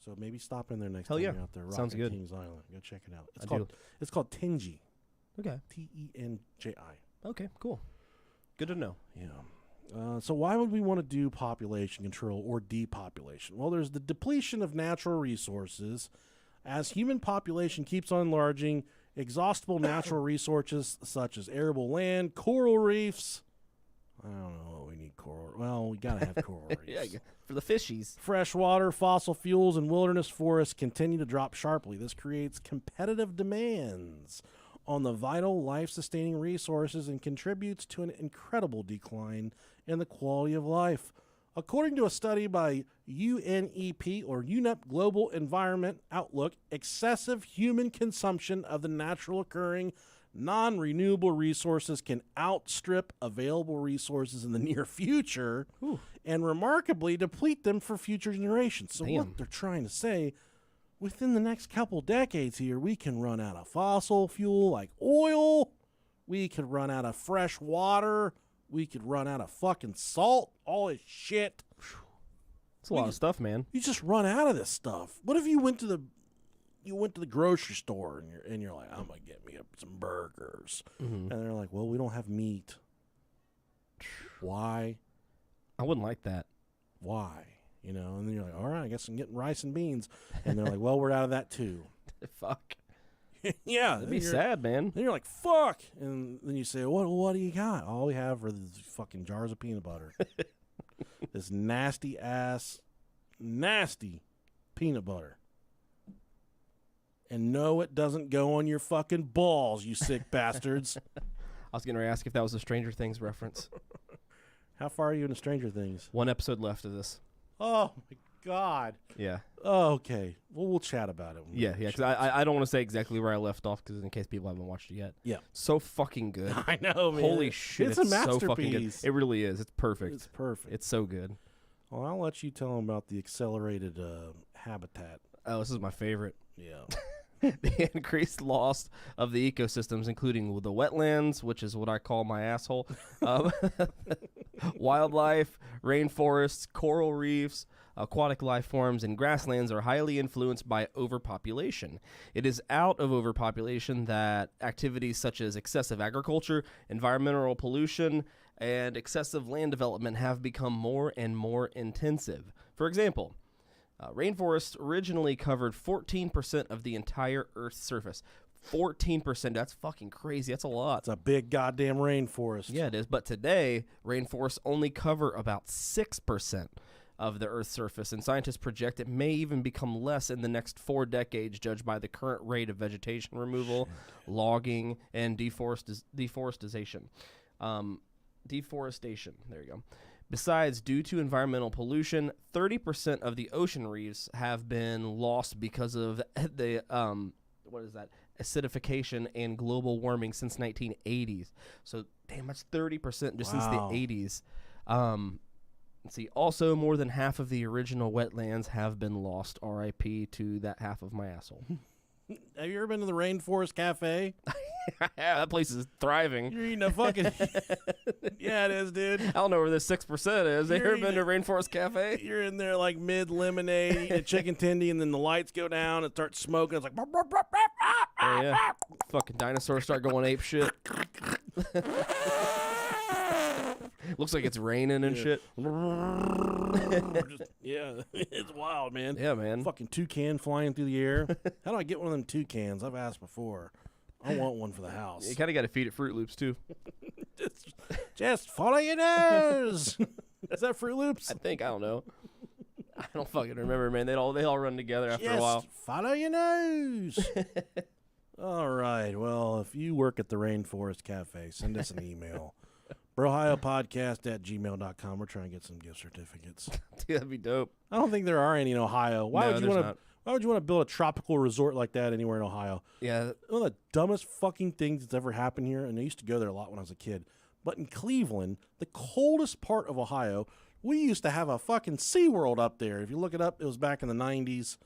So maybe stop in there next Hell time yeah. you're out there. Sounds rocking good. Kings Island. Go check it out. I It's called Tenji. Okay. Tenji. Okay, cool. Good to know. Yeah. So why would we want to do population control or depopulation? Well, there's the depletion of natural resources. As human population keeps on enlarging, exhaustible natural resources such as arable land, coral reefs. I don't know. We need coral. Well, we gotta have coral reefs. Yeah, for the fishies. Fresh water, fossil fuels, and wilderness forests continue to drop sharply. This creates competitive demands on the vital life-sustaining resources and contributes to an incredible decline in the quality of life. According to a study by UNEP or UNEP Global Environment Outlook, excessive human consumption of the natural occurring non-renewable resources can outstrip available resources in the near future and remarkably deplete them for future generations. So Damn. what they're trying to say, within the next couple decades here, we can run out of fossil fuel like oil. We could run out of fresh water. We could run out of fucking salt. All this shit. It's a lot of stuff, man. You just run out of this stuff. What if you went to the grocery store and you're like, I'm gonna get me some burgers, and they're like, well, we don't have meat. Why? I wouldn't like that. Why? You know, and then you're like, all right, I guess I'm getting rice and beans, and they're like, well, we're out of that too. Fuck. Yeah. That'd be sad, man. Then you're like, fuck. And then you say, what do you got? All we have are these fucking jars of peanut butter. This nasty peanut butter. And no, it doesn't go on your fucking balls, you sick bastards. I was going to ask if that was a Stranger Things reference. How far are you into Stranger Things? 1 episode left of this. Oh, my God. Yeah. Oh, okay. Well, we'll chat about it. Yeah, because I don't want to say exactly where I left off because in case people haven't watched it yet. Yeah. So fucking good. I know, man. Holy shit. It's a so fucking good. masterpiece. It really is. It's perfect. It's perfect. It's so good. Well, I'll let you tell them about the accelerated habitat. Oh, this is my favorite. Yeah. The increased loss of the ecosystems, including the wetlands, which is what I call my asshole, wildlife, rainforests, coral reefs, aquatic life forms, and grasslands are highly influenced by overpopulation. It is out of overpopulation that activities such as excessive agriculture, environmental pollution, and excessive land development have become more and more intensive. For example, rainforests originally covered 14% of the entire Earth's surface. 14%, that's fucking crazy. That's a lot. It's a big goddamn rainforest. Yeah, it is. But today, rainforests only cover about 6% of the Earth's surface, and scientists project it may even become less in the next 4 decades, judged by the current rate of vegetation removal, logging, and deforestation. Deforestation. There you go. Besides, due to environmental pollution, 30% of the ocean reefs have been lost because of the acidification and global warming since 1980s. So, damn, that's 30% just since the 80s. Let's see. Also, more than half of the original wetlands have been lost. R.I.P. to that half of my asshole. Have you ever been to the Rainforest Cafe? Yeah, that place is thriving. You're eating a fucking... Yeah, it is, dude. I don't know where this 6% is. Have you ever been to Rainforest Cafe? You're in there like mid-lemonade, eating a chicken tendy, and then the lights go down and start smoking. It's like... Oh, yeah. Fucking dinosaurs start going ape shit. Looks like it's raining and shit. Yeah, it's wild, man. Yeah, man. Fucking toucan flying through the air. How do I get one of them toucans? I've asked before. I want one for the house. You kind of got to feed it Fruit Loops, too. Just follow your nose. Is that Fruit Loops? I think. I don't know. I don't fucking remember, man. They all run together after a while. Follow your nose. All right. Well, if you work at the Rainforest Cafe, send us an email. BroHioPodcast@gmail.com. We're trying to get some gift certificates. Dude, that'd be dope. I don't think there are any in Ohio. Why would you want to build a tropical resort like that anywhere in Ohio? Yeah. One of the dumbest fucking things that's ever happened here, and I used to go there a lot when I was a kid. But in Cleveland, the coldest part of Ohio, we used to have a fucking SeaWorld up there. If you look it up, it was back in the 90s.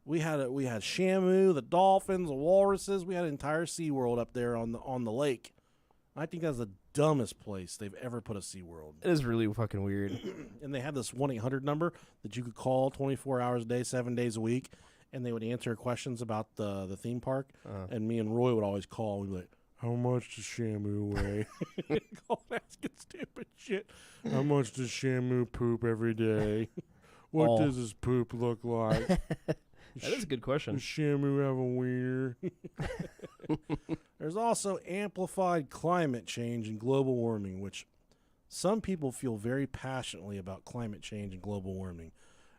We had Shamu, the dolphins, the walruses. We had an entire SeaWorld up there on the lake. I think that's the dumbest place they've ever put a SeaWorld. It is really fucking weird. And they had this 1-800 number that you could call 24 hours a day, 7 days a week, and they would answer questions about the theme park. And me and Roy would always call. We'd be like, how much does Shamu weigh? Call asking stupid shit. How much does Shamu poop every day? What does his poop look like? That is a good question. Does Shamu have a wiener? There's also amplified climate change and global warming, which some people feel very passionately about climate change and global warming.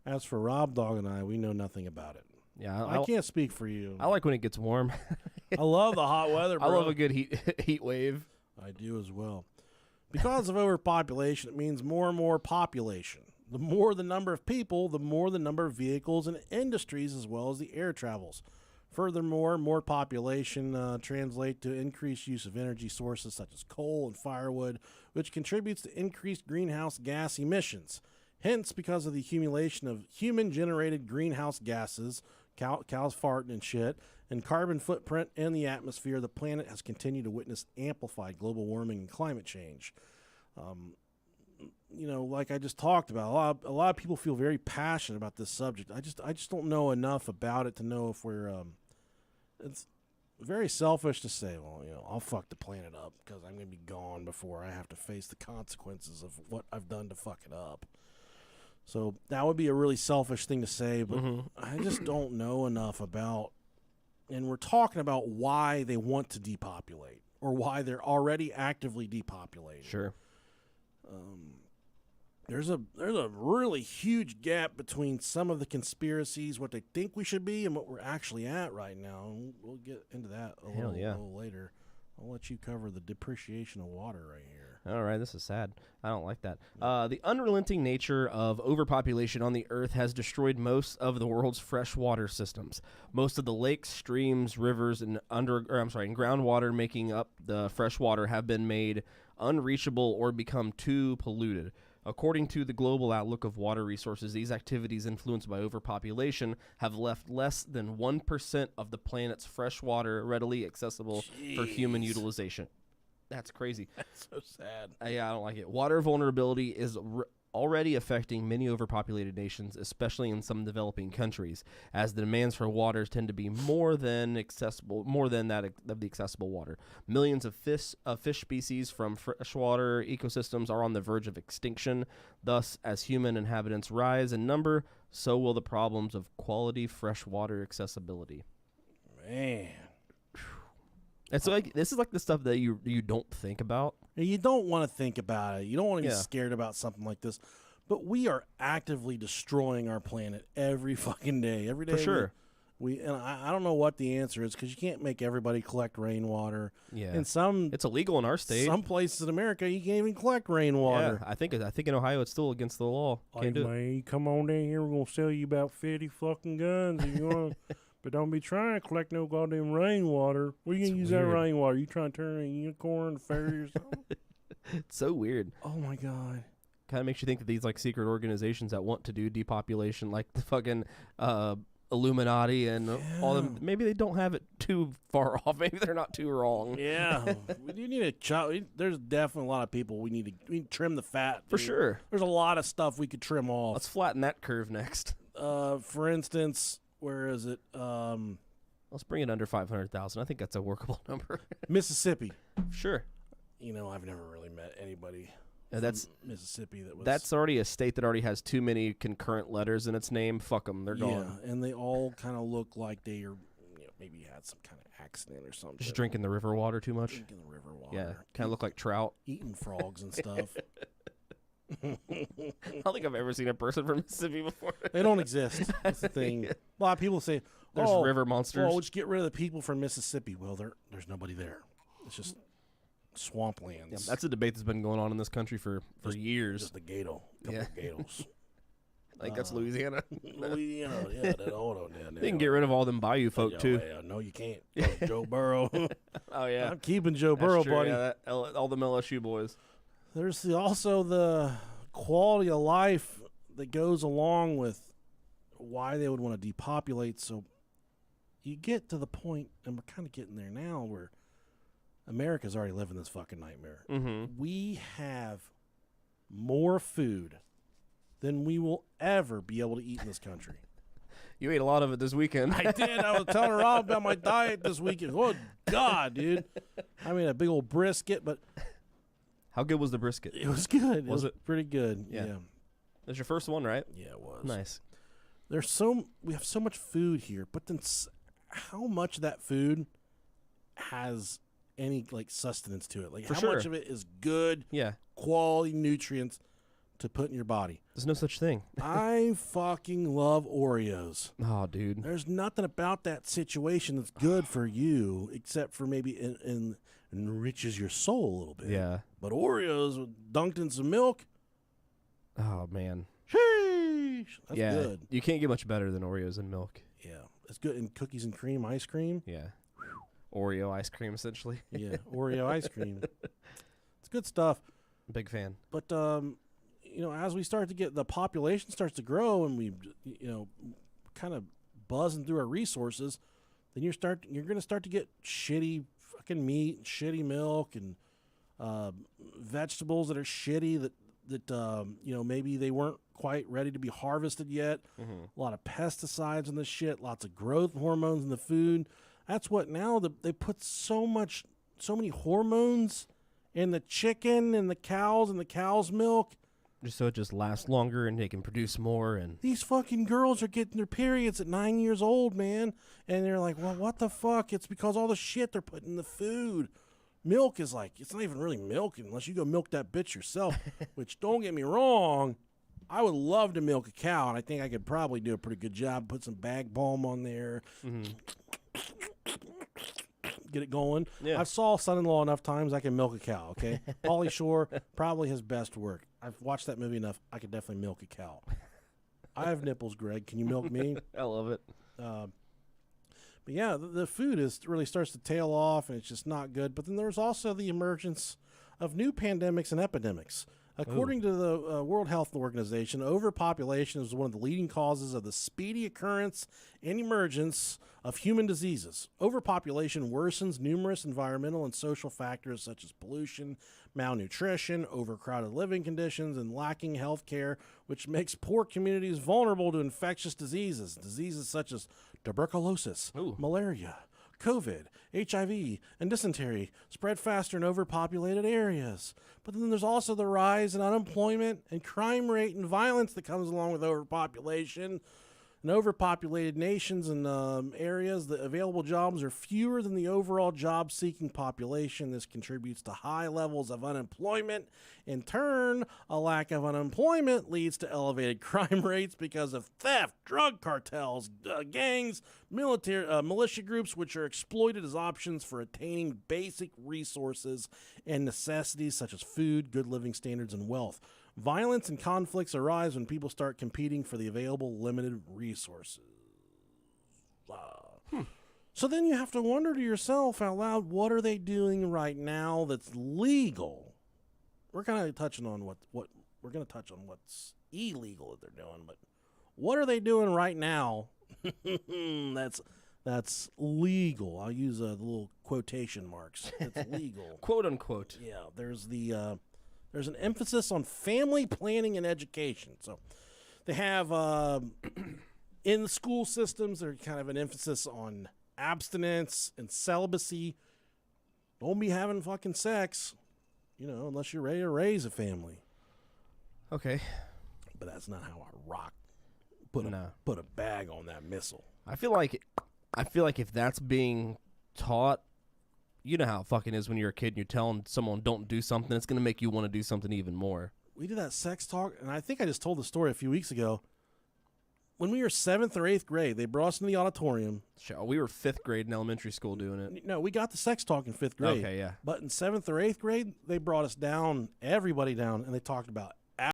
As for Rob Dog and I, we know nothing about it. Yeah, I can't speak for you. I like when it gets warm. I love the hot weather, bro. I love a good heat wave. I do as well. Because of overpopulation, it means more and more population. The more the number of people, the more the number of vehicles and industries, as well as the air travels. Furthermore, more population translate to increased use of energy sources such as coal and firewood, which contributes to increased greenhouse gas emissions. Hence, because of the accumulation of human-generated greenhouse gases, cows farting and shit, and carbon footprint in the atmosphere, the planet has continued to witness amplified global warming and climate change. Like I just talked about, a lot of people feel very passionate about this subject. I just don't know enough about it to know if we're. It's very selfish to say, well, I'll fuck the planet up because I'm gonna be gone before I have to face the consequences of what I've done to fuck it up. So that would be a really selfish thing to say, but I just don't know enough about and we're talking about why they want to depopulate or why they're already actively depopulating. Sure. There's a really huge gap between some of the conspiracies, what they think we should be, and what we're actually at right now. And we'll get into that a little later. I'll let you cover the depreciation of water right here. All right, this is sad. I don't like that. The unrelenting nature of overpopulation on the Earth has destroyed most of the world's freshwater systems. Most of the lakes, streams, rivers, and groundwater making up the freshwater have been made unreachable or become too polluted. According to the Global Outlook of Water Resources, these activities influenced by overpopulation have left less than 1% of the planet's freshwater readily accessible for human utilization. That's crazy. That's so sad. Yeah, I don't like it. Water vulnerability is already affecting many overpopulated nations, especially in some developing countries, as the demands for water tend to be more than that of the accessible water. Millions of fish species from freshwater ecosystems are on the verge of extinction. Thus, as human inhabitants rise in number, so will the problems of quality freshwater accessibility. Man. It's like this is like the stuff that you don't think about. You don't want to think about it. You don't want to be scared about something like this. But we are actively destroying our planet every fucking day. Every day. For sure. I don't know what the answer is because you can't make everybody collect rainwater. Yeah. And it's illegal in our state. Some places in America you can't even collect rainwater. Yeah, I think in Ohio it's still against the law. Can't do it. Man, you come on down here. We're gonna sell you about 50 fucking guns. If you want. But don't be trying to collect no goddamn rainwater. Where you going to use that rainwater? You trying to turn a unicorn, fairy, or something? It's so weird. Oh, my God. Kind of makes you think that these, like, secret organizations that want to do depopulation, like the fucking Illuminati and all them, maybe they don't have it too far off. Maybe they're not too wrong. Yeah. You need there's definitely a lot of people we need to trim the fat. For sure. There's a lot of stuff we could trim off. Let's flatten that curve next. For instance... Where is it? Let's bring it under 500,000. I think that's a workable number. Mississippi. Sure. I've never really met anybody that's Mississippi that was. That's already a state that already has too many concurrent letters in its name. Fuck them. They're gone. Yeah, and they all kind of look like they are, maybe had some kind of accident or something. Just drinking the river water too much. Drinking the river water. Yeah, kind of look like trout. Eating frogs and stuff. I don't think I've ever seen a person from Mississippi before. They don't exist. That's the thing. A lot of people say, there's river monsters. Well, just get rid of the people from Mississippi. Well, there's nobody there. It's just swamplands. Yeah, that's a debate that's been going on in this country for years. Just the gato. Couple gatos. Like that's Louisiana. Louisiana, yeah. Hold on. They can get rid of all them bayou folk, too. Yeah, no, you can't. Joe Burrow. Oh, yeah. I'm keeping Joe Burrow, buddy. Yeah, all the LSU boys. There's also the quality of life that goes along with why they would want to depopulate. So you get to the point, and we're kind of getting there now, where America's already living this fucking nightmare. Mm-hmm. We have more food than we will ever be able to eat in this country. You ate a lot of it this weekend. I did. I was telling Rob about my diet this weekend. Oh, God, dude. I made a big old brisket, but... How good was the brisket? It was good. Was it? Pretty good. Yeah. That was your first one, right? Yeah, it was. Nice. We have so much food here, but then how much of that food has any sustenance to it? Like For how sure. much of it is good, Yeah. quality nutrients to put in your body? There's no such thing. I fucking love Oreos. Oh, dude. There's nothing about that situation that's good for you, except for maybe enriches your soul a little bit. Yeah. But Oreos dunked in some milk. Oh, man. Sheesh. That's good. You can't get much better than Oreos and milk. Yeah. It's good. And cookies and cream ice cream. Yeah. Oreo ice cream, essentially. Yeah. Oreo ice cream. It's good stuff. Big fan. But, as we start to get, the population starts to grow and we, kind of buzzing through our resources, then you're going to start to get shitty fucking meat and shitty milk and vegetables that are shitty that maybe they weren't quite ready to be harvested yet. Mm-hmm. A lot of pesticides in the shit, lots of growth hormones in the food. That's what now they put so many hormones in the chicken and the cows milk. Just so it just lasts longer and they can produce more. And These fucking girls are getting their periods at 9 years old, man. And they're like, well, what the fuck? It's because all the shit they're putting in the food. Milk is like, it's not even really milk unless you go milk that bitch yourself, which don't get me wrong. I would love to milk a cow, and I think I could probably do a pretty good job. Put some bag balm on there. Get it going. Yeah. I've saw Son-in-Law enough times I can milk a cow, okay? Pauly Shore, probably his best work. I've watched that movie enough. I could definitely milk a cow. I have nipples, Greg. Can you milk me? I love it. But yeah, the food really starts to tail off, and it's just not good. But then there's also the emergence of new pandemics and epidemics. According to the World Health Organization, overpopulation is one of the leading causes of the speedy occurrence and emergence of human diseases. Overpopulation worsens numerous environmental and social factors such as pollution, malnutrition, overcrowded living conditions, and lacking health care, which makes poor communities vulnerable to infectious diseases. Diseases such as tuberculosis, malaria, COVID, HIV, and dysentery spread faster in overpopulated areas. But then there's also the rise in unemployment and crime rate and violence that comes along with overpopulation. In overpopulated nations and areas, the available jobs are fewer than the overall job-seeking population. This contributes to high levels of unemployment. In turn, a lack of unemployment leads to elevated crime rates because of theft, drug cartels, gangs, militia groups, which are exploited as options for attaining basic resources and necessities such as food, good living standards, and wealth. Violence and conflicts arise when people start competing for the available limited resources. So then you have to wonder to yourself out loud, what are they doing right now that's legal? We're kind of touching on what we're going to touch on what's illegal that they're doing, but what are they doing right now that's legal? I'll use the little quotation marks. It's legal. Quote unquote. Yeah, there's an emphasis on family planning and education. So they have in the school systems, there's kind of an emphasis on abstinence and celibacy. Don't be having fucking sex, unless you're ready to raise a family. Okay. But that's not how I rock. Put a bag on that missile. I feel like if that's being taught, you know how it fucking is when you're a kid and you're telling someone don't do something, it's going to make you want to do something even more. We did that sex talk, and I think I just told the story a few weeks ago. When we were 7th or 8th grade, they brought us in the auditorium. We were 5th grade in elementary school doing it. No, we got the sex talk in 5th grade. Okay, yeah. But in 7th or 8th grade, they brought us down, everybody down, and they talked about